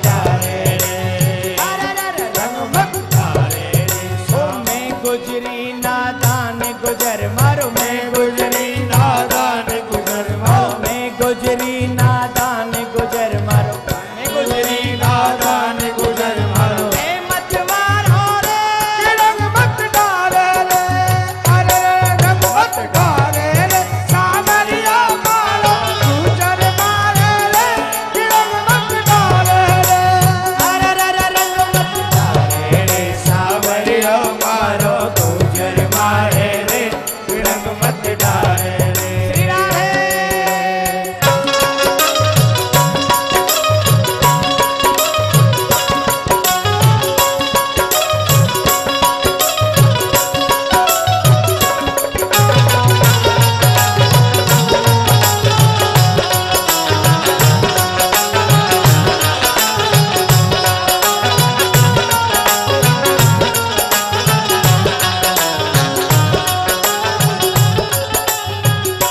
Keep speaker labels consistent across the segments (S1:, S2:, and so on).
S1: डारे रे, रंग मत डारे रे। ओ मैं गुजरी नादान गुजर मारो, मैं गुजरी नादान गुजर मारो, मैं गुजरी नादान गुजर मारो, मैं गुजरी नादान गुजर मारो। मत मारो रे रंग मत डारे रे, अरे रंग मत डारे रे, सावरिया मारो गुजर मारे रे, रंग मत डारे रे, अरे रंग मत डारे रे, सावरिया मारो गुजर मारे रे, रंग मत डारे रे। श्री राधे।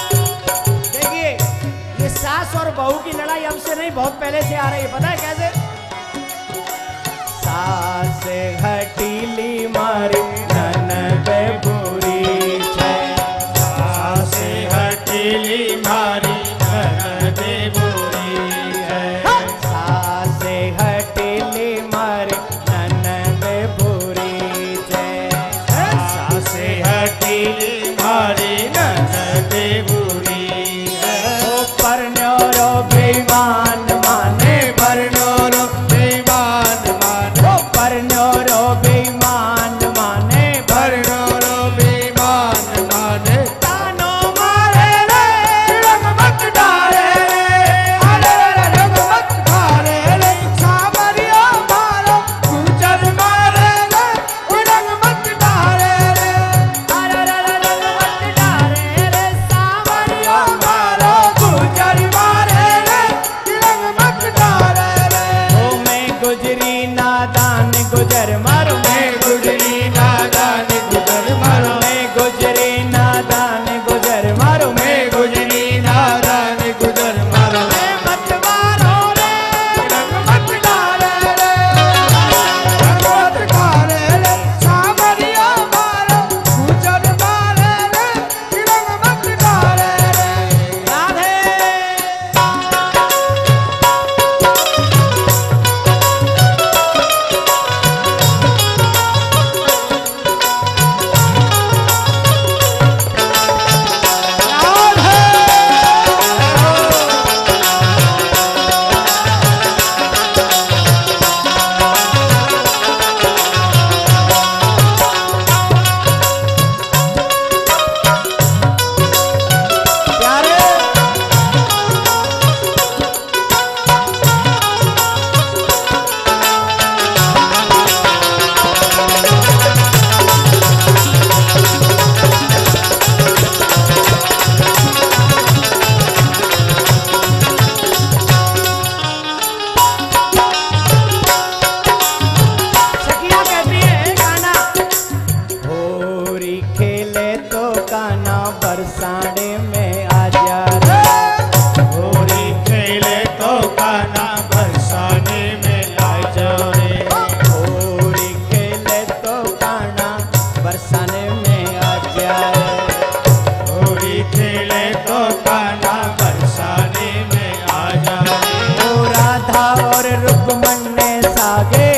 S1: देखिए ये सास और बहू की लड़ाई अब से नहीं, बहुत पहले से आ रही है। पता है कैसे? सास हटीली मारी ननद बुरी छे, सास हटीली मारी ननद बुरी है, सास हटीली मारी ननद बुरी छे, सास हटीली मारी ननद बुरी है। ओ परन्योरो बेईमान माने, परन्योरो बेईमान माने, ओ परन्योरो बेईमान माने, परन्योरो बेईमान माने। तानो मारे रे रंग मत डारे रे, अरे रंग मत डारे रे, सावरिया मारो गुजर मारे रे, रंग मत डारे रे, अरे रंग मत डारे रे, सावरिया मारो गुजर मारे रे, रंग मत डारे रे। ओ मैं गुजरी नादान गुजर मारो, मैं गुजरी नादान गुजर मारो, मैं गुजरी नादान गुजर मारो, मैं गुजरी नादान गुजर मारो। मत मारो रे रंग मत डारे रे, रंग मत डारे रे, सावरिया मारो गुजर मारे रे, रंग मत डारे रे। राधे। प्यारे सखिया कहती है गाना, होरी खेले तो काना बरसाने में आ जा रे, होरी खेले तो काना बरसाने में आ जा रे, होरी खेले तो काना बरसाने में आ जा रे, होरी खेले तो काना बरसाने में आ जा रे। ओ राधा और रुक्मणी सागे